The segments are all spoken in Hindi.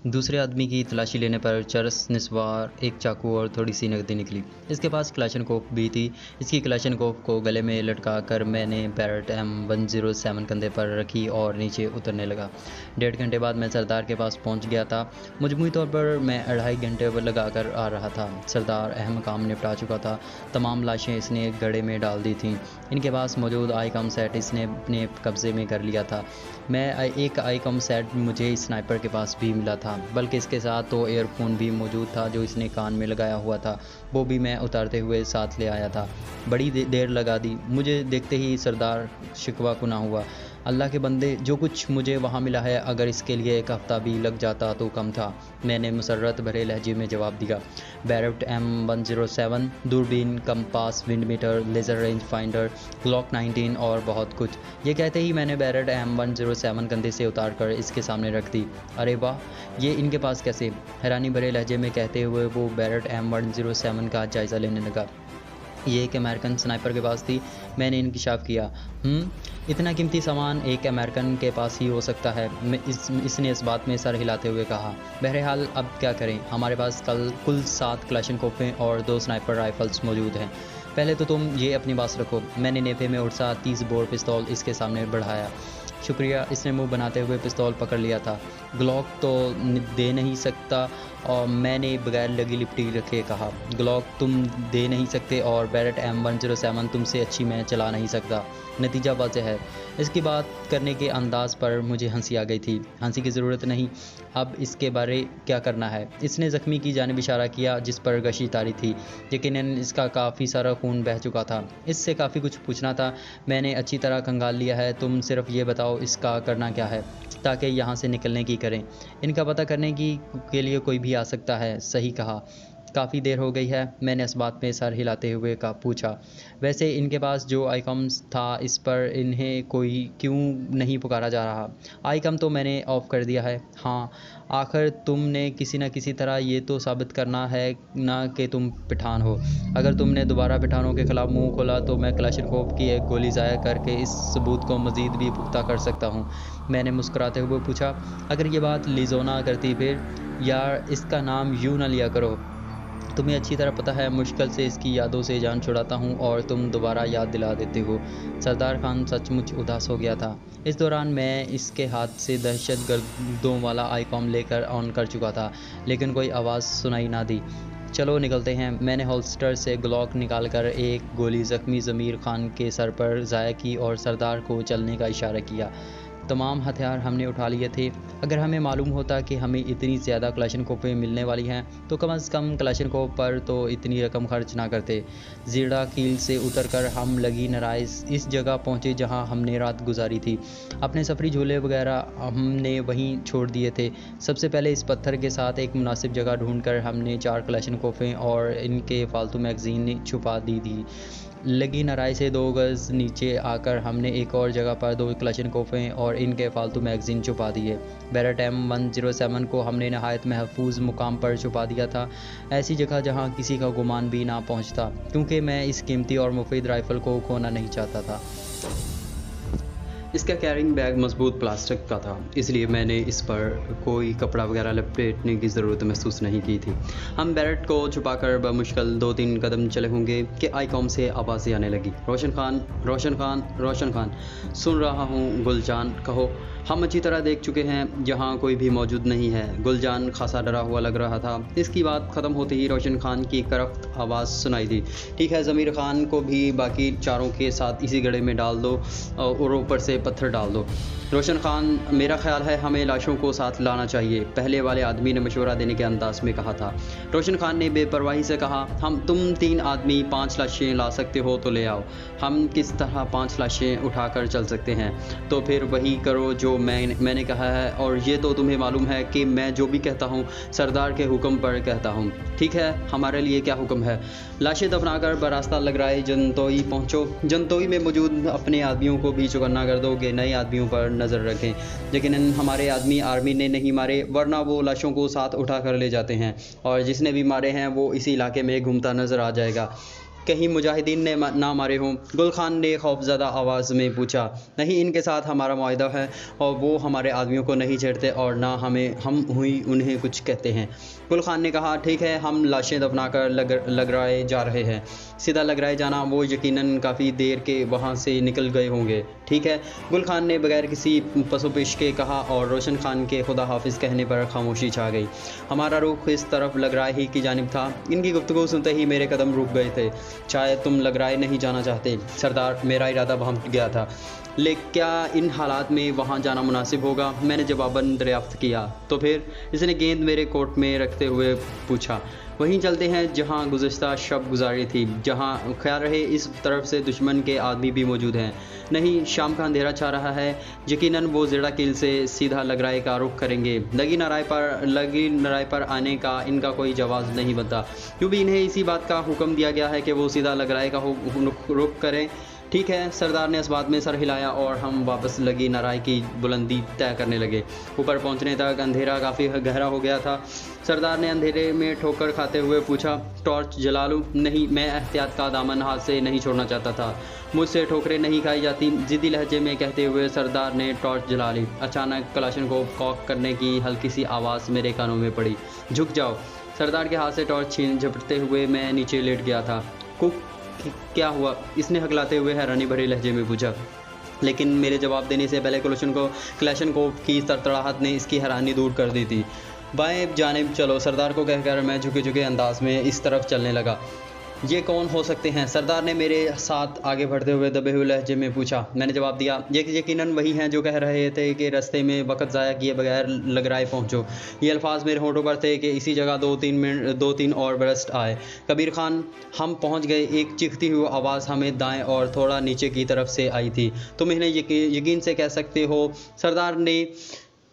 दूसरे आदमी की तलाशी लेने पर चरस निस्वार, एक चाकू और थोड़ी सी नकदी निकली। इसके पास क्लाशनकोफ भी थी। इसकी क्लाशनकोफ को गले में लटका कर मैंने बैरट M107 कंधे पर रखी और नीचे उतरने लगा। 1.5 घंटे बाद मैं सरदार के पास पहुंच गया था। मजमूई तौर पर मैं 2.5 घंटे लगा कर आ रहा था। सरदार अहम काम निपटा चुका था। तमाम लाशें इसने घड़े में डाल दी थीं। इनके पास मौजूद आईकॉम सेट इसने अपने कब्जे में कर लिया था। एक आईकॉम सेट मुझे स्नाइपर के पास भी मिला था, बल्कि इसके साथ तो एयरफोन भी मौजूद था जो इसने कान में लगाया हुआ था। वो भी मैं उतारते हुए साथ ले आया था। बड़ी देर लगा दी। मुझे देखते ही सरदार शिकवा कुना हुआ। अल्लाह के बंदे, जो कुछ मुझे वहाँ मिला है, अगर इसके लिए 1 हफ्ता भी लग जाता तो कम था। मैंने मुसर्रत भरे लहजे में जवाब दिया। बैरट M107, दूरबीन, compass, wind meter, laser range finder, Glock 19 और बहुत कुछ। ये कहते ही मैंने बैरट M107 कंधे से उतार कर इसके सामने रख दी। अरे वाह, ये इनके पास कैसे? हैरानी भरे लहजे में कहते हुए वो बैरट M107 का जायज़ा लेने लगा। ये एक अमेरिकन स्नाइपर के पास थी। मैंने इंकिशाफ किया। इतना कीमती सामान एक अमेरिकन के पास ही हो सकता है। इसने इस बात में सर हिलाते हुए कहा। बहरहाल अब क्या करें, हमारे पास कुल 7 क्लाशनकोफ़ें और 2 स्नाइपर राइफल्स मौजूद हैं। पहले तो तुम ये अपनी बात रखो। मैंने नेफे में उड़सा 30 बोर पिस्तौल इसके सामने बढ़ाया। शुक्रिया, इसने मुंह बनाते हुए पिस्तौल पकड़ लिया था। ग्लॉक तो दे नहीं सकता, और मैंने बगैर लगी लिपटी रखे कहा। ग्लॉक तुम दे नहीं सकते और बैरट M107 तुमसे अच्छी मैं चला नहीं सकता। नतीजा वाज़ेह है। इसकी बात करने के अंदाज़ पर मुझे हंसी आ गई थी। हंसी की ज़रूरत नहीं, अब इसके बारे क्या करना है? इसने ज़ख्मी की जानिब इशारा किया जिस पर गशी तारी थी। यकीनन इसका काफ़ी सारा खून बह चुका था। इससे काफ़ी कुछ पूछना था। मैंने अच्छी तरह खंगाल लिया है। तुम सिर्फ ये बताओ इसका करना क्या है, ताकि यहाँ से निकलने की करें। इनका पता करने के लिए कोई भी आ सकता है। सही कहा। काफ़ी देर हो गई है। मैंने इस बात में सर हिलाते हुए पूछा। वैसे इनके पास जो आईकॉम था, इस पर इन्हें कोई क्यों नहीं पुकारा जा रहा? आईकॉम तो मैंने ऑफ़ कर दिया है। हाँ, आखिर तुमने किसी न किसी तरह ये तो साबित करना है ना कि तुम पठान हो। अगर तुमने दोबारा पठानों के ख़िलाफ़ मुंह खोला तो मैं क्लाशनकोफ की एक गोली ज़ाया करके इस सबूत को मज़ीद भी पुख्ता कर सकता हूँ। मैंने मुस्कुराते हुए पूछा। अगर ये बात लिजोना करती फिर? यार, इसका नाम यूँ ना लिया करो। तुम्हें अच्छी तरह पता है मुश्किल से इसकी यादों से जान छुड़ाता हूँ और तुम दोबारा याद दिला देते हो। सरदार खान सचमुच उदास हो गया था। इस दौरान मैं इसके हाथ से दहशत गर्दों वाला आईकॉम लेकर ऑन कर चुका था, लेकिन कोई आवाज़ सुनाई ना दी। चलो निकलते हैं। मैंने होल्स्टर से ग्लॉक निकालकर एक गोली ज़ख्मी ज़मीर खान के सर पर ज़ाया की और सरदार को चलने का इशारा किया। तमाम हथियार हमने उठा लिए थे। अगर हमें मालूम होता कि हमें इतनी ज़्यादा क्लाशनकोफ़ें मिलने वाली हैं तो कम से कम क्लाशनकोफ पर तो इतनी रकम खर्च ना करते। जीरा कील से उतरकर हम लगी नाराइज इस जगह पहुँचे जहाँ हमने रात गुजारी थी। अपने सफरी झोले वगैरह हमने वहीं छोड़ दिए थे। सबसे पहले इस पत्थर के साथ एक मुनासिब जगह ढूंढकर हमने 4 क्लाशनकोफ़ें और इनके फालतू मैगज़ीन छुपा दी थी। लगी नाराई से 2 गज़ नीचे आकर हमने एक और जगह पर 2 क्लाशनकोफ़ें और इनके फालतू मैगज़ीन छुपा दिए। बैरट M107 को हमने नहायत महफूज मुकाम पर छुपा दिया था, ऐसी जगह जहां किसी का गुमान भी ना पहुंचता, क्योंकि मैं इस कीमती और मुफीद राइफ़ल को खोना नहीं चाहता था। इसका कैरिंग बैग मजबूत प्लास्टिक का था, इसलिए मैंने इस पर कोई कपड़ा वगैरह लपेटने की ज़रूरत महसूस नहीं की थी। हम बैरट को छुपाकर बमुश्किल 2-3 कदम चले होंगे कि आईकॉम से आवाज़ें आने लगी। रोशन खान, रोशन खान, रोशन खान। सुन रहा हूँ गुलजान, कहो। हम अच्छी तरह देख चुके हैं, यहाँ कोई भी मौजूद नहीं है। गुलजान खासा डरा हुआ लग रहा था। इसकी बात ख़त्म होते ही रोशन खान की करख्त आवाज़ सुनाई दी। ठीक है, ज़मीर खान को भी बाकी चारों के साथ इसी गड्ढे में डाल दो और ऊपर से पत्थर डाल दो। रोशन खान, मेरा ख्याल है हमें लाशों को साथ लाना चाहिए, पहले वाले आदमी ने मशवरा देने के अंदाज में कहा था। रोशन खान ने बेपरवाही से कहा, तुम 3 आदमी 5 लाशें ला सकते हो तो ले आओ। हम किस तरह 5 लाशें उठाकर चल सकते हैं? तो फिर वही करो जो मैंने कहा है, और ये तो तुम्हें मालूम है कि मैं जो भी कहता हूँ सरदार के हुक्म पर कहता हूँ। ठीक है, हमारे लिए क्या हुक्म है? लाशें दफनाकर बरास्ता लग रहा है जनतोई पहुँचो। जनतोई में मौजूद अपने आदमियों को भी चौकन्ना कर दो कि नए आदमियों पर नज़र रखें। लेकिन हमारे आदमी आर्मी ने नहीं मारे, वरना वो लाशों को साथ उठा कर ले जाते हैं, और जिसने भी मारे हैं वो इसी इलाके में घूमता नज़र आ जाएगा। कहीं मुजाहिदीन ने ना मारे हों। गुल खान ने खौफज़दा आवाज़ में पूछा। नहीं, इनके साथ हमारा मुआहदा है और वो हमारे आदमियों को नहीं छेड़ते और ना हम हुई उन्हें कुछ कहते हैं। गुल खान ने कहा, ठीक है, हम लाशें दफनाकर लगराए जा रहे हैं। सीधा लगराए जाना, वो यकीनन काफ़ी देर के वहाँ से निकल गए होंगे। ठीक है, गुल खान ने बगैर किसी पसोपेश के कहा और रोशन खान के खुदा हाफिज़ कहने पर खामोशी छा गई। हमारा रुख इस तरफ लगराए ही की जानिब था। इनकी गुफ्तगू सुनते ही मेरे कदम रुक गए थे। शायद तुम लगराए नहीं जाना चाहते सरदार, मेरा इरादा बहम गया था। लेकिन क्या इन हालात में वहाँ जाना मुनासिब होगा? मैंने जवाबन दरियाफ्त किया। तो फिर? इसने गेंद मेरे कोट में रखते हुए पूछा। वहीं चलते हैं जहाँ गुज़श्ता शब गुजारी थी, जहाँ ख्याल रहे इस तरफ से दुश्मन के आदमी भी मौजूद हैं। नहीं, शाम का अंधेरा छा रहा है। यकीनन वो ज़ेड़ा किल से सीधा लगराए का रुख करेंगे। लगी नाराय पर आने का इनका कोई जवाब नहीं बनता, क्योंकि इन्हें इसी बात का हुक्म दिया गया है कि वो सीधा लगराए का रुख करें। ठीक है, सरदार ने इस बात में सर हिलाया और हम वापस लगी नाराय की बुलंदी तय करने लगे। ऊपर पहुंचने तक अंधेरा काफ़ी गहरा हो गया था। सरदार ने अंधेरे में ठोकर खाते हुए पूछा, टॉर्च जला लूं? नहीं, मैं एहतियात का दामन हाथ से नहीं छोड़ना चाहता था। मुझसे ठोकरें नहीं खाई जाती, ज़िद्दी लहजे में कहते हुए सरदार ने टॉर्च जला ली। अचानक कलाशन को कॉक करने की हल्की सी आवाज़ मेरे कानों में पड़ी। झुक जाओ। सरदार के हाथ से टॉर्च छीन झपटते हुए मैं नीचे लेट गया था। कुक, क्या हुआ? इसने हकलाते हुए हैरानी भरे लहजे में पूछा। लेकिन मेरे जवाब देने से पहले क्लैशनकोफ की तड़तड़ाहट ने इसकी हैरानी दूर कर दी थी। बाएं जानिब चलो, सरदार को कहकर मैं झुके अंदाज में इस तरफ चलने लगा। ये कौन हो सकते हैं? सरदार ने मेरे साथ आगे बढ़ते हुए दबे हुए लहजे में पूछा। मैंने जवाब दिया, ये यकीनन वही हैं जो कह रहे थे कि रास्ते में वक्त ज़ाया किए बगैर लगराए पहुंचो। ये अल्फाज मेरे होठों पर थे कि इसी जगह 2-3 और बरस्ट आए। कबीर खान, हम पहुंच गए। एक चीखती हुई आवाज़ हमें दाएं और थोड़ा नीचे की तरफ से आई थी। तुम इन्हें यकीन से कह सकते हो? सरदार ने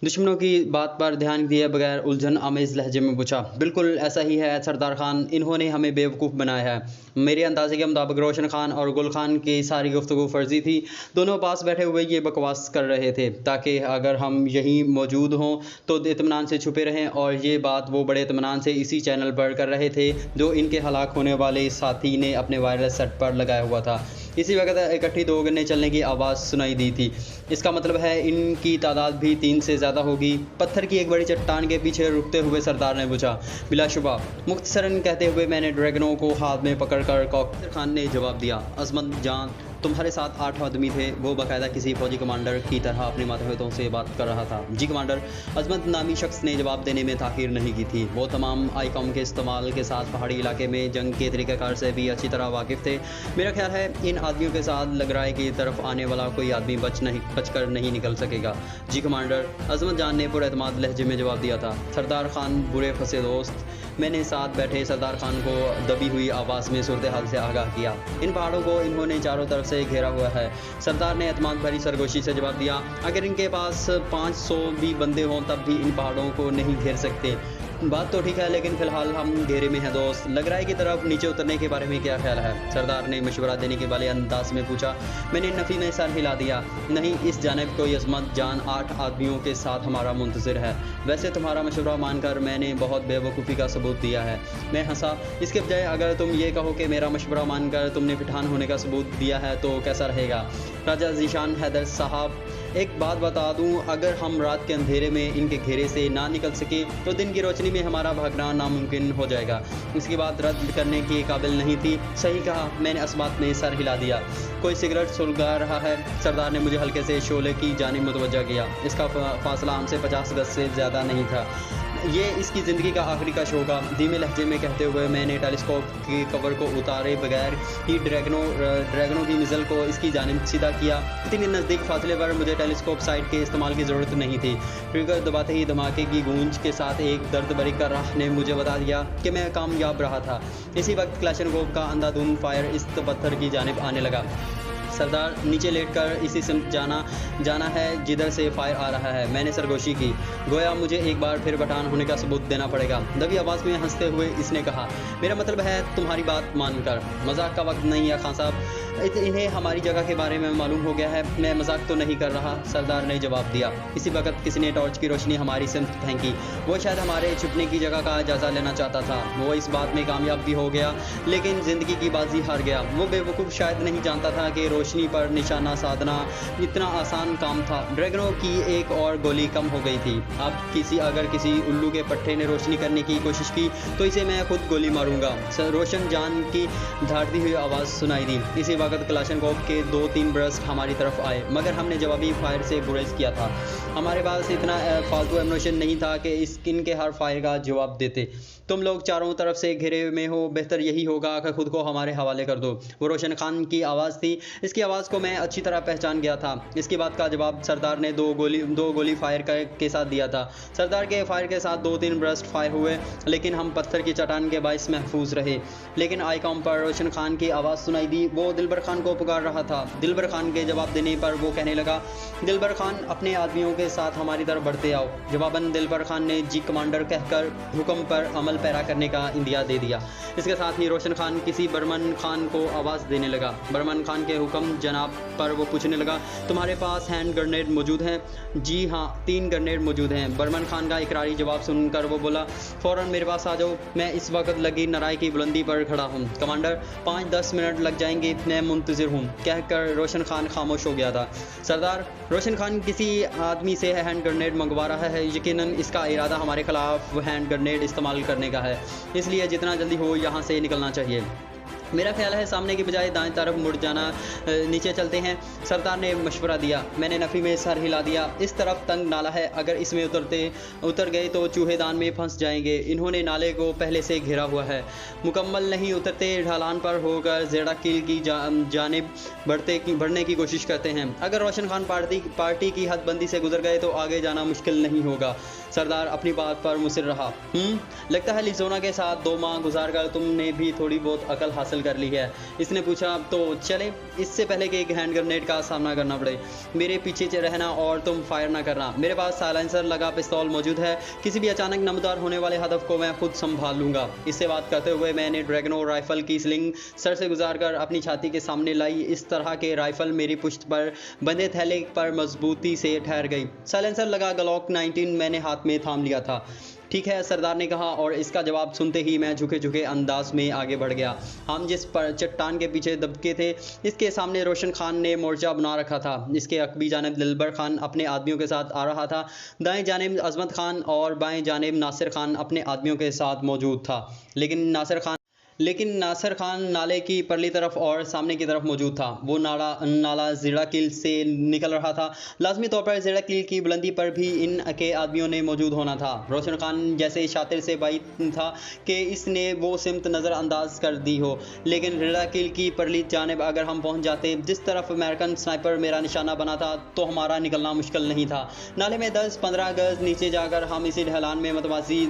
दुश्मनों की बात पर ध्यान दिए बगैर उलझन आमेज़ लहजे में पूछा। बिल्कुल ऐसा ही है सरदार खान, इन्होंने हमें बेवकूफ़ बनाया है। मेरे अंदाजे के मुताबिक रोशन खान और गुल खान की सारी गुफ्तगू फर्जी थी। दोनों पास बैठे हुए ये बकवास कर रहे थे ताकि अगर हम यहीं मौजूद हों तो इत्मीनान से छुपे रहें, और ये बात वो बड़े इत्मीनान से इसी चैनल पर कर रहे थे जो इनके हलाक होने वाले साथी ने अपने वायरलेस सेट पर लगाया हुआ था। इसी वक्त इकट्ठी 2 गन्ने चलने की आवाज़ सुनाई दी थी। इसका मतलब है इनकी तादाद भी 3 से ज़्यादा होगी। पत्थर की एक बड़ी चट्टान के पीछे रुकते हुए सरदार ने पूछा। बिलाशुबा, मुख्तसरन कहते हुए मैंने ड्रैगनों को हाथ में पकड़कर कॉकर खान ने जवाब दिया। अजमत जान, तुम्हारे साथ 8 आदमी थे। वो बाकायदा किसी फौजी कमांडर की तरह अपने मातहतों से बात कर रहा था। जी कमांडर, अजमत नामी शख्स ने जवाब देने में ताख़ीर नहीं की थी। वो तमाम आईकॉम के इस्तेमाल के साथ पहाड़ी इलाके में जंग के तरीक़ाकार से भी अच्छी तरह वाकिफ़ थे। मेरा ख्याल है इन आदमियों के साथ लगराए की तरफ आने वाला कोई आदमी बचकर नहीं निकल सकेगा। जी कमांडर, अजमत जान ने पुरएतमाद लहजे में जवाब दिया था। सरदार खान, बुरे फंसे दोस्त, मैंने साथ बैठे सरदार खान को दबी हुई आवाज़ में सूरत हाल से आगाह किया। इन पहाड़ों को इन्होंने चारों तरफ से घेरा हुआ है। सरदार ने एतमाद भरी सरगोशी से जवाब दिया। अगर इनके पास 500 भी बंदे हों तब भी इन पहाड़ों को नहीं घेर सकते। बात तो ठीक है, लेकिन फ़िलहाल हम घेरे में हैं दोस्त। लगराए की तरफ नीचे उतरने के बारे में क्या ख्याल है? सरदार ने मशवरा देने के वाले अंदाज में पूछा। मैंने नफ़ी में सर हिला दिया। नहीं, इस जानिब कोई अजमत जान 8 आदमियों के साथ हमारा मुंतज़िर है। वैसे तुम्हारा मशवरा मानकर मैंने बहुत बेवकूफ़ी का सबूत दिया है। मैं हंसा। इसके बजाय अगर तुम ये कहो कि मेरा मशवरा मानकर तुमने पिठान होने का सबूत दिया है तो कैसा रहेगा? राजा ज़ीशान हैदर साहब, एक बात बता दूं, अगर हम रात के अंधेरे में इनके घेरे से ना निकल सके तो दिन की रोशनी में हमारा भागना नामुमकिन हो जाएगा। इसकी बात रद्द करने के काबिल नहीं थी। सही कहा, मैंने इस बात में सर हिला दिया। कोई सिगरेट सुलगा रहा है? सरदार ने मुझे हल्के से शोले की जानिब मुतवज्जा किया। इसका फासला हमसे 50 गज से ज़्यादा नहीं था। ये इसकी ज़िंदगी का आखिरी कश होगा। धीमे लहजे में कहते हुए मैंने टेलीस्कोप के कवर को उतारे बगैर ही ड्रैगनों की मिज़ल को इसकी जानिब सीधा किया। इतनी नज़दीक फासले पर मुझे टेलीस्कोप साइट के इस्तेमाल की ज़रूरत नहीं थी। ट्रिगर दबाते ही धमाके की गूंज के साथ एक दर्द भरी कराह ने मुझे बता दिया कि मैं कामयाब रहा था। इसी वक्त क्लैशनकोफ का अंधाधुंध फायर इस पत्थर की जानिब आने लगा। सरदार, नीचे लेटकर इसी से जाना है जिधर से फायर आ रहा है। मैंने सरगोशी की। गोया मुझे एक बार फिर पठान होने का सबूत देना पड़ेगा। दबी आवाज़ में हंसते हुए इसने कहा। मेरा मतलब है तुम्हारी बात मानकर। मजाक का वक्त नहीं है खान साहब। इन्हें हमारी जगह के बारे में मालूम हो गया है, मैं मजाक तो नहीं कर रहा, सरदार ने जवाब दिया। इसी वक्त किसी ने टॉर्च की रोशनी हमारी सिमत फेंकी। वो शायद हमारे छुपने की जगह का जायजा लेना चाहता था। वो इस बात में कामयाब भी हो गया, लेकिन ज़िंदगी की बाजी हार गया। वो बेवकूफ़ शायद नहीं जानता था कि रोशनी पर निशाना साधना इतना आसान काम था। ड्रैगनों की एक और गोली कम हो गई थी। अब अगर किसी उल्लू के पट्टे ने रोशनी करने की कोशिश की तो इसे मैं खुद गोली मारूंगा। रोशन जान की धारती हुई आवाज़ सुनाई दी। इसी वक्त क्लाशनकोव के 2-3 ब्रस्ट हमारी तरफ आए, मगर हमने जवाबी फायर से गुरेज किया था। हमारे पास इतना फालतू एम्यूनेशन नहीं था कि इनके हर फायर का जवाब देते। तुम लोग चारों तरफ से घिरे में हो, बेहतर यही होगा कि खुद को हमारे हवाले कर दो। वो रोशन खान की आवाज़ थी। इसकी आवाज़ को मैं अच्छी तरह पहचान गया था। इसकी बात का जवाब सरदार ने दो गोली फायर के साथ दिया था। सरदार के फायर के साथ 2-3 ब्रस्ट फायर हुए, लेकिन हम पत्थर की चट्टान के बायस महफूज रहे। लेकिन आईकॉम पर रोशन खान की आवाज़ सुनाई दी। वो दिलबर खान को पुकार रहा था। दिलबर खान के जवाब देने पर वो कहने लगा, दिलबर खान अपने आदमियों के साथ हमारी तरफ बढ़ते आओ। जवाबन दिलबर खान ने जी कमांडर कहकर हुक्म पर अमल पैरा करने का इंदिया दे दिया। इसके साथ ही रोशन खान किसी बर्मन खान को आवाज़ देने लगा। बर्मन खान के हुक्म जनाब पर वो पूछने लगा, तुम्हारे पास हैंड ग्रेनेड मौजूद हैं? जी हाँ, 3 ग्रेनेड मौजूद हैं। बर्मन खान का इकरारी जवाब सुनकर वो बोला, फ़ौरन मेरे पास आ जाओ, मैं इस वक्त लगी नाराई की बुलंदी पर खड़ा हूँ। कमांडर 5-10 मिनट लग जाएंगे, मैं मुंतज़िर हूँ, कहकर रोशन खान खामोश हो गया था। सरदार, रोशन खान किसी आदमी से हैंड ग्रेनेड मंगवा रहा है। यकीनन इसका इरादा हमारे खिलाफ हैंड ग्रेनेड इस्तेमाल करने का है, इसलिए जितना जल्दी हो यहाँ से निकलना चाहिए। मेरा ख्याल है सामने की बजाय दाएं तरफ मुड़ जाना, नीचे चलते हैं, सरदार ने मशवरा दिया। मैंने नफ़ी में सर हिला दिया। इस तरफ तंग नाला है, अगर इसमें उतर गए तो चूहेदान में फंस जाएंगे। इन्होंने नाले को पहले से घेरा हुआ है। मुकम्मल नहीं उतरते, ढलान पर होकर जेड़ा किल की जानिब बढ़ने की कोशिश करते हैं। अगर रोशन खान पार्टी की हदबंदी से गुजर गए तो आगे जाना मुश्किल नहीं होगा। सरदार अपनी बात पर मुसिर रहा। लगता है लिजोना के साथ 2 माह गुजार कर तुमने भी थोड़ी बहुत अकल हासिल कर ली है। इसने पूछा, तो चले, इससे पहले कि एक हैंड ग्रेनेड का सामना करना पड़े। मेरे पीछे रहना और तुम फायर ना करना। मेरे पास साइलेंसर लगा पिस्तौल मौजूद है। किसी भी अचानक नमदार होने वाले हदफ को मैं खुद संभाल लूंगा। इससे बात करते हुए मैंने ड्रैगनो राइफल की स्लिंग सर से गुजार कर अपनी छाती के सामने लाई। इस तरह के राइफल मेरी पुश्त पर बंधे थैले पर मजबूती से ठहर गई। साइलेंसर लगा ग्लॉक 19 मैंने हाथ में थाम लिया था। ठीक है, सरदार ने कहा, और इसका जवाब सुनते ही मैं झुके अंदाज में आगे बढ़ गया। हम जिस पर चट्टान के पीछे दबके थे, इसके सामने रोशन खान ने मोर्चा बना रखा था। इसके अकबी जानिब दिलबर खान अपने आदमियों के साथ आ रहा था। दाएं जानिब अजमत खान और बाएं जानिब नासिर खान अपने आदमियों के साथ मौजूद था। लेकिन नासिर खान नाले की परली तरफ और सामने की तरफ मौजूद था। वो नाला ज़ेड़ा किल से निकल रहा था। लाजमी तौर पर ज़ेड़ा किल की बुलंदी पर भी इन के आदमियों ने मौजूद होना था। रोशन खान जैसे शातिर से बाई था कि इसने वो सिमत नज़रअंदाज कर दी हो, लेकिन ज़ेड़ा किल की परली जानिब अगर हम पहुंच जाते, जिस तरफ अमेरिकन स्नाइपर मेरा निशाना बना था, तो हमारा निकलना मुश्किल नहीं था। नाले में 10-15 गज नीचे जाकर हम इसी ढलान में मतवाजी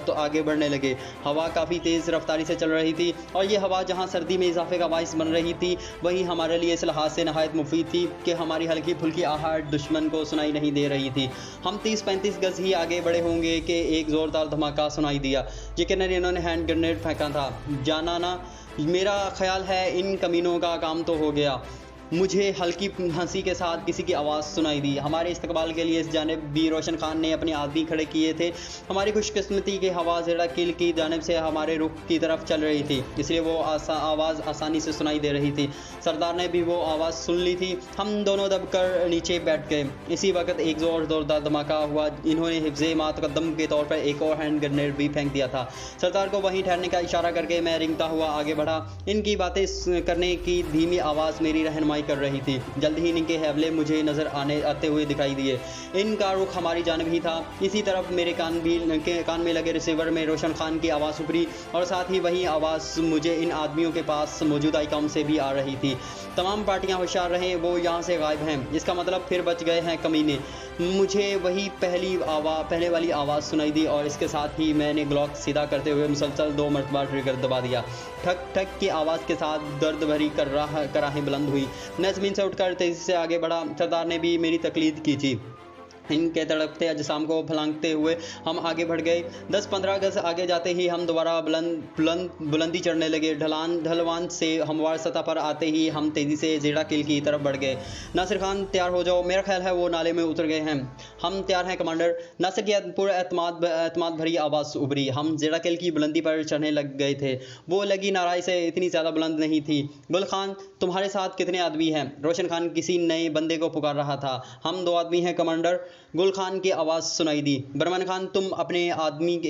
तो आगे बढ़ने लगे। हवा काफ़ी तेज़ रफ्तारी से चल रही थी, और ये हवा जहां सर्दी में इजाफे का बाइस बन रही थी, वहीं हमारे लिए इस लिहाज से नहायत मुफीद थी कि हमारी हल्की फुल्की आहट दुश्मन को सुनाई नहीं दे रही थी। हम 30-35 गज ही आगे बढ़े होंगे कि एक ज़ोरदार धमाका सुनाई दिया। यकीनन इन्होंने हैंड ग्रेनेड फेंका था। जाना ना, मेरा ख्याल है इन कमीनों का काम तो हो गया। मुझे हल्की हंसी के साथ किसी की आवाज़ सुनाई दी। हमारे इस्तकबाल के लिए इस जानिब भी रोशन खान ने अपने आदमी खड़े किए थे। हमारी खुशकिस्मती के हवा ज़ेड़ा किल की जानिब से हमारे रुख की तरफ चल रही थी, इसलिए वो आवाज़ आसानी से सुनाई दे रही थी। सरदार ने भी वो आवाज़ सुन ली थी। हम दोनों दबकर नीचे बैठ गए। इसी वक्त एक ज़ोरदार धमाका हुआ। इन्होंने हिफ्ज़े मातकद्दम के तौर पर एक और हैंड ग्रेनेड भी फेंक दिया था। सरदार को वहीं ठहरने का इशारा करके मैं रिंगता हुआ आगे बढ़ा। इनकी बातें करने की धीमी आवाज़ मेरी रहनुमाई कर रही थी। जल्द ही इनके हैवले मुझे नजर आते हुए दिखाई दिए। इनका रुख हमारी जानिब ही था। इसी तरफ मेरे कान में लगे रिसीवर में रोशन खान की आवाज़ उभरी, और साथ ही वही आवाज़ मुझे इन आदमियों के पास मौजूद आईकॉम से भी आ रही थी। तमाम पार्टियां होशियार रहें, वो यहाँ से गायब हैं। इसका मतलब फिर बच गए हैं कमीने। मुझे वही पहले वाली आवाज़ सुनाई दी, और इसके साथ ही मैंने ग्लॉक सीधा करते हुए मुसलसल 2 मरतबा ट्रिगर दबा दिया। ठक ठक की आवाज़ के साथ दर्द भरी कराहें बुलंद हुई। मैं ज़मीन से उठकर तेज़ी से आगे बढ़ा। सरदार ने भी मेरी तकलीद की थी। इनके तड़पते अजसाम को फलांगते हुए हम आगे बढ़ गए। 10-15 गज आगे जाते ही हम दोबारा बुलंदी चढ़ने लगे। ढलवान से हमवार सतह पर आते ही हम तेज़ी से जेड़ा किल की तरफ बढ़ गए। नासिर खान तैयार हो जाओ, मेरा ख्याल है वो नाले में उतर गए हैं। हम तैयार हैं कमांडर। नासिर की पूरे एतमाद भरी आवाज़ उभरी। हम जेड़ा किल की बुलंदी पर चढ़ने लग गए थे। वो लगी नाराई से इतनी ज़्यादा बुलंद नहीं थी। गुल खान, तुम्हारे साथ कितने आदमी हैं? रोशन खान किसी नए बंदे को पुकार रहा था। हम 2 आदमी हैं कमांडर, गुल खान की आवाज़ सुनाई दी। बर्मन खान, तुम अपने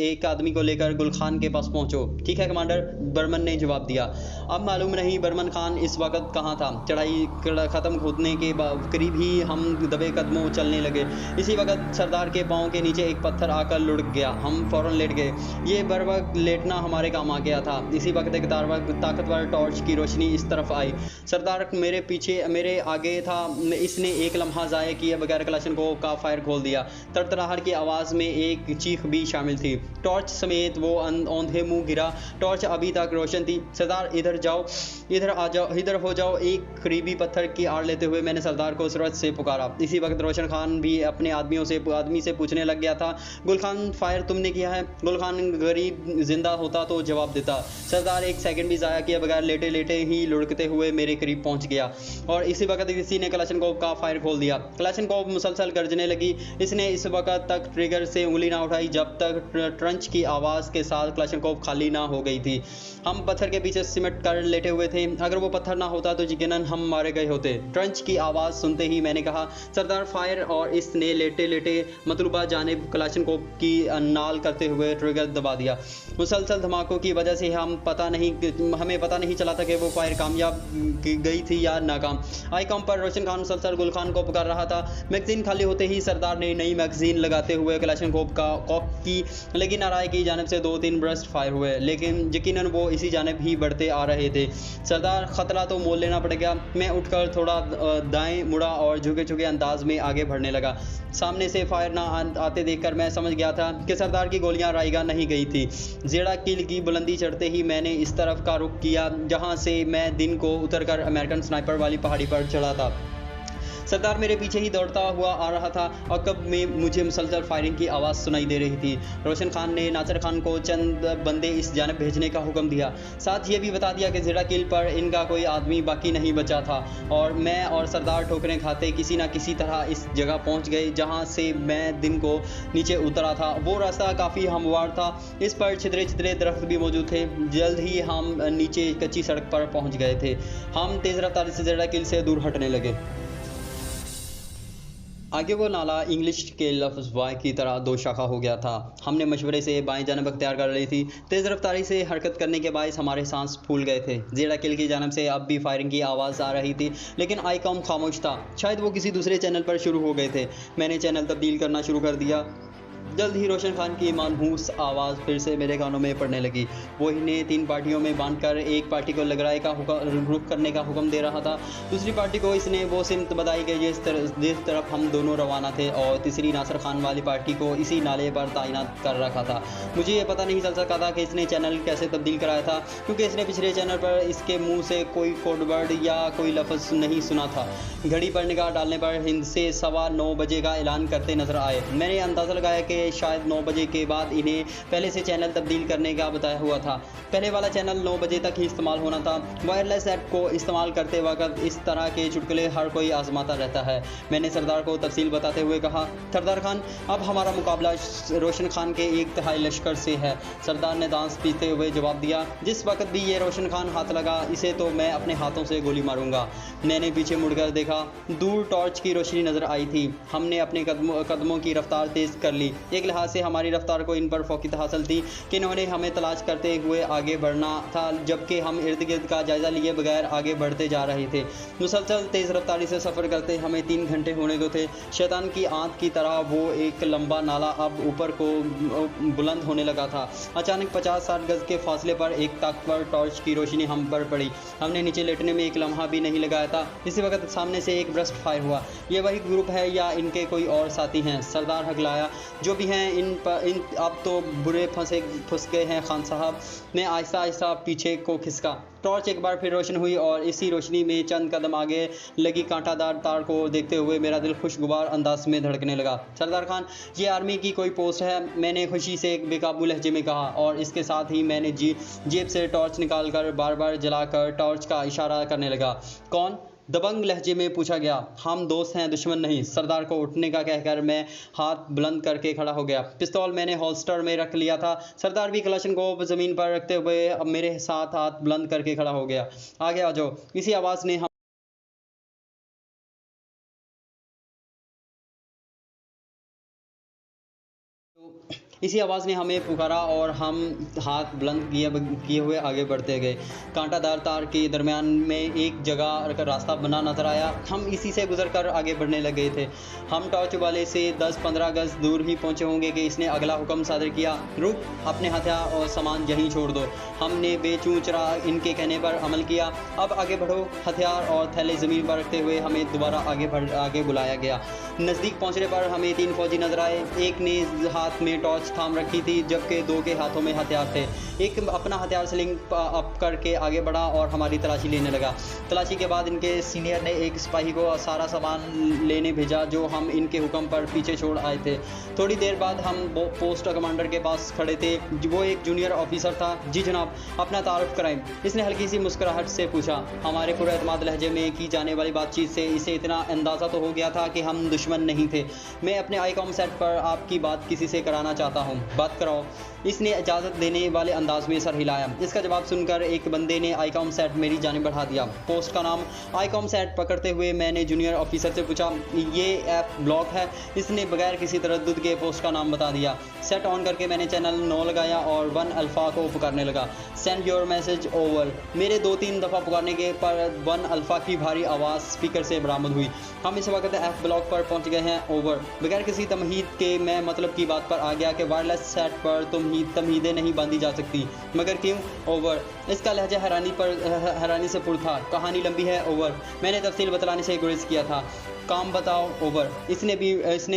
एक आदमी को लेकर गुल खान के पास पहुंचो। ठीक है कमांडर, बर्मन ने जवाब दिया। अब मालूम नहीं बर्मन खान इस वक्त कहाँ था। चढ़ाई ख़त्म होने के करीब ही हम दबे कदमों चलने लगे। इसी वक्त सरदार के पाँव के नीचे एक पत्थर आकर लुढ़क गया। हम फ़ौरन लेट गए। ये बर वक्त लेटना हमारे काम आ गया था। इसी वक्त एक ताकतवर टॉर्च की रोशनी इस तरफ आई। सरदार मेरे आगे था। इसने एक लम्हा ज़ाया किए बगैर कलाशनकोव का फायर खोल दिया। तड़तड़ाहट की आवाज़ में एक चीख भी शामिल थी। टॉर्च समेत वो औंधे मुंह गिरा। टॉर्च अभी तक रोशन थी। सरदार इधर जाओ, इधर आ जाओ, इधर हो जाओ। एक करीबी पत्थर की आड़ लेते हुए मैंने सरदार को सूरज से पुकारा। इसी वक्त रोशन खान भी अपने आदमी से पूछने लग गया था, गुल खान फायर तुमने किया है? गुल खान गरीब जिंदा होता तो जवाब देता। सरदार एक सेकंड भी ज़ाया किए बगैर लेटे लेटे ही लुढ़कते हुए मेरे करीब पहुंच गया और इसी वक्त किसी ने कलाशनकोव का फायर खोल दिया। कलाशनकोव मुसलसल गर्जने लगी। इसने इस वक्त तक ट्रिगर से उंगली ना उठाई जब तक ट्रंच की आवाज़ के साथ कलाशनकोव खाली ना हो गई थी। हम पत्थर के पीछे सिमट कर लेटे हुए थे। अगर वो पत्थर ना होता तो यकीनन हम मारे गए होते। ट्रंच की आवाज़ सुनते ही मैंने कहा, सरदार फायर, और इसने लेटे लेटे मतलूबा जानिब कलाशनकोव की नाल करते हुए ट्रिगर दबा दिया। मुसलसल धमाकों की वजह से हमें पता नहीं चला था कि वो फायर कामयाब गई थी या नाकाम। आई कॉम पर रोशन खान मुसलसल गुल खान को पुकार रहा था। मैगजीन खाली होते ही सरदार ने नई मैगजीन लगाते हुए कलाशनकोव का कॉक की, लेकिन नाराय की जानिब से 2-3 ब्रस्ट फायर हुए, लेकिन यकीनन वो इसी जानिब ही बढ़ते आ रहे थे। सरदार, खतरा तो मोल लेना पड़ेगा। मैं उठकर थोड़ा दाएं मुड़ा और झुके झुके अंदाज में आगे बढ़ने लगा। सामने से फायर ना आते देखकर मैं समझ गया था कि सरदार की गोलियां रायगा नहीं गई थी। जेड़ा किल की बुलंदी चढ़ते ही मैंने इस तरफ का रुख किया जहां से मैं दिन को उतरकर अमेरिकन स्नाइपर वाली पहाड़ी पर चढ़ा था। सरदार मेरे पीछे ही दौड़ता हुआ आ रहा था और कब में मुझे मुसलसल फायरिंग की आवाज़ सुनाई दे रही थी। रोशन खान ने नासिर खान को चंद बंदे इस जानब भेजने का हुक्म दिया। साथ ये भी बता दिया कि जेड़ा किल पर इनका कोई आदमी बाकी नहीं बचा था और मैं और सरदार ठोकरें खाते किसी न किसी तरह इस जगह पहुंच गए जहां से मैं दिन को नीचे उतरा था। वो रास्ता काफ़ी हमवार था। इस पर छितरे छितरे दरख्त भी मौजूद थे। जल्द ही हम नीचे कच्ची सड़क पर पहुँच गए थे। हम तेज़ रफ्तारी से जेड़ा किल से दूर हटने लगे। आगे वो नाला इंग्लिश के लफ्ज़ वाई की तरह 2 शाखा हो गया था। हमने मशवरे से बाएं जानब अख्तियार कर ली थी। तेज़ रफ्तारी से हरकत करने के बायस हमारे सांस फूल गए थे। जेड़ा किल की जानब से अब भी फायरिंग की आवाज़ आ रही थी, लेकिन आई कॉम खामोश था। शायद वो किसी दूसरे चैनल पर शुरू हो गए थे। मैंने चैनल तब्दील करना शुरू कर दिया। जल्द ही रोशन खान की मनहूस आवाज़ फिर से मेरे कानों में पड़ने लगी। वो इन्हें 3 पार्टियों में बांधकर एक पार्टी को लगराए का रुख करने का हुक्म दे रहा था। दूसरी पार्टी को इसने वो सिमत बताई गई जिस तरफ हम दोनों रवाना थे और तीसरी नासिर खान वाली पार्टी को इसी नाले पर तैनात कर रखा था। मुझे ये पता नहीं चल सका था कि इसने चैनल कैसे तब्दील कराया था, क्योंकि इसने पिछले चैनल पर इसके मुँह से कोई कोडवर्ड या कोई लफ्ज़ नहीं सुना था। घड़ी पर निगाह डालने पर हिंद से 9:15 बजे का ऐलान करते नजर आए। मैंने अंदाज़ा लगाया कि शायद 9 बजे के बाद इन्हें पहले से चैनल तब्दील करने का बताया हुआ था। पहले वाला चैनल 9 बजे तक ही इस्तेमाल होना था। वायरलेस ऐप को इस्तेमाल करते वक्त इस तरह के चुटकुले हर कोई आजमाता रहता है। मैंने सरदार को तफसील बताते हुए कहा, सरदार खान, अब हमारा मुकाबला रोशन खान के 1/3 लश्कर से है। सरदार ने दांत पीते हुए जवाब दिया, जिस वक्त भी ये रोशन खान हाथ लगा इसे तो मैं अपने हाथों से गोली मारूंगा। मैंने पीछे मुड़कर देखा। दूर टॉर्च की रोशनी नजर आई थी। हमने अपने कदमों की रफ्तार तेज कर ली। एक लिहाज से हमारी रफ्तार को इन पर फौकियत हासिल थी कि इन्होंने हमें तलाश करते हुए आगे बढ़ना था, जबकि हम इर्द गिर्द का जायज़ा लिए बगैर आगे बढ़ते जा रहे थे। मुसलसल तेज़ रफ्तारी से सफ़र करते हमें 3 घंटे होने को थे। शैतान की आंत की तरह वो एक लंबा नाला अब ऊपर को बुलंद होने लगा था। अचानक 50-60 गज के फासले पर एक ताकतवर टॉर्च की रोशनी हम पर पड़ी। हमने नीचे लेटने में एक लम्हा भी नहीं लगाया था। इसी वक्त सामने से एक ब्रस्ट फायर हुआ। ये वही ग्रुप है या इनके कोई और साथी हैं? सरदार हकलाया। जो भी हैं इन अब तो बुरे फंस गए हैं खान साहब। मैं आहिस्ता आहिस्ता पीछे को खिसका। टॉर्च एक बार फिर रोशन हुई और इसी रोशनी में चंद कदम आगे लगी कांटादार तार को देखते हुए मेरा दिल खुशगवार अंदाज में धड़कने लगा। सरदार खान, ये आर्मी की कोई पोस्ट है, मैंने खुशी से एक बेकाबू लहजे में कहा और इसके साथ ही मैंने जेब से टॉर्च निकालकर बार बार जलाकर टॉर्च का इशारा करने लगा। कौन? दबंग लहजे में पूछा गया। हम दोस्त हैं, दुश्मन नहीं। सरदार को उठने का कहकर मैं हाथ बुलंद करके खड़ा हो गया। पिस्तौल मैंने होल्स्टर में रख लिया था। सरदार भी कलाशन को ज़मीन पर रखते हुए अब मेरे साथ हाथ बुलंद करके खड़ा हो गया। आगे आ जाओ। इसी आवाज़ ने हमें पुकारा और हम हाथ बुलंद किए हुए आगे बढ़ते गए। कांटादार तार के दरमियान में एक जगह का रास्ता बना नजर आया। हम इसी से गुजरकर आगे बढ़ने लगे थे। हम टॉर्च वाले से 10-15 गज दूर ही पहुंचे होंगे कि इसने अगला हुक्म सादर किया। रुक, अपने हथियार और सामान यहीं छोड़ दो। हमने बेचूचरा इनके कहने पर अमल किया। अब आगे बढ़ो। हथियार और थैले ज़मीन पर रखते हुए हमें दोबारा आगे बुलाया गया। नज़दीक पहुंचने पर हमें 3 फौजी नजर आए। एक ने हाथ में टॉर्च थाम रखी थी जबकि 2 के हाथों में हथियार थे। एक अपना हथियार स्लिंग अप करके आगे बढ़ा और हमारी तलाशी लेने लगा। तलाशी के बाद इनके सीनियर ने एक सिपाही को सारा सामान लेने भेजा जो हम इनके हुक्म पर पीछे छोड़ आए थे। थोड़ी देर बाद हम पोस्ट कमांडर के पास खड़े थे। वो एक जूनियर ऑफिसर था। जी जनाब, अपना तारुफ कराएं, इसने हल्की सी मुस्कुराहट से पूछा। हमारे पुरएतमाद लहजे में की जाने वाली बातचीत से इसे इतना अंदाज़ा तो हो गया था कि हम दुश्मन नहीं थे। मैं अपने आईकॉम सेट पर आपकी बात किसी से कराना चाहता हूँ। बात कराओ। इसने इजाज़त देने वाले अंदाज में सर हिलाया। इसका जवाब सुनकर एक बंदे ने आईकॉम सेट मेरी जानिब बढ़ा दिया। पोस्ट का नाम आईकॉम सेट पकड़ते हुए मैंने जूनियर ऑफिसर से पूछा, ये ऐप ब्लॉक है? इसने बगैर किसी तरद्दुद के पोस्ट का नाम बता दिया। सेट ऑन करके मैंने चैनल 9 लगाया और 1 अल्फ़ा को पुकारने लगा। Send your message over. मेरे 2-3 दफ़ा पुकारने के पर 1 अल्फ़ा की भारी आवाज़ स्पीकर से बरामद हुई। हम इस वक्त एफ ब्लॉक पर पहुंच गए हैं, ओवर। बगैर किसी तमहीद के मैं मतलब की बात पर आ गया कि वायरलेस सेट पर तमहीदें नहीं बांधी जा सकती। मगर क्यों, ओवर। इसका लहजा हैरानी से पुर था। कहानी लंबी है, ओवर। मैंने तफसील बतलाने से गुरेज किया था। काम बताओ, ओवर। इसने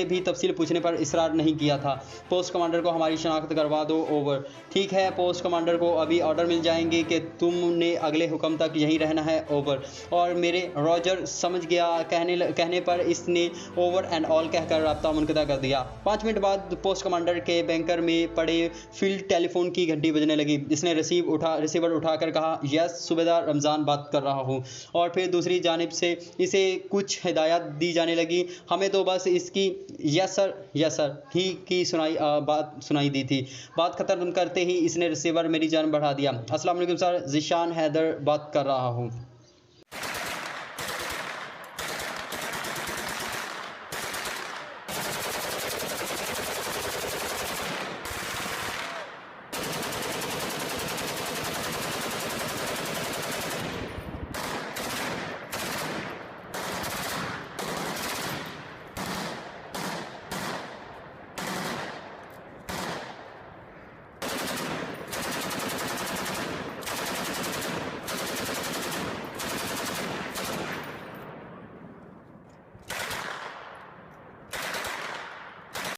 भी तफसील पूछने पर इसरार नहीं किया था। पोस्ट कमांडर को हमारी शनाख्त करवा दो, ओवर। ठीक है, पोस्ट कमांडर को अभी ऑर्डर मिल जाएंगे कि तुमने अगले हुक्म तक यहीं रहना है, ओवर। और मेरे रॉजर समझ गया कहने पर इसने ओवर एंड ऑल कहकर राब्ता मुनक़ता कर दिया। 5 मिनट बाद पोस्ट कमांडर के बैंकर में पड़े फील्ड टेलीफोन की घंटी बजने लगी। इसने रिसीवर उठाकर कहा, यस सूबेदार रमज़ान बात कर रहा हूँ। और फिर दूसरी जानिब से इसे कुछ हिदायत दी जाने लगी। हमें तो बस इसकी यस सर ही की बात सुनाई दी थी। बात खत्म करते ही इसने रिसीवर मेरी जान बढ़ा दिया। अस्सलाम वालेकुम सर, ज़ीशान हैदर बात कर रहा हूँ।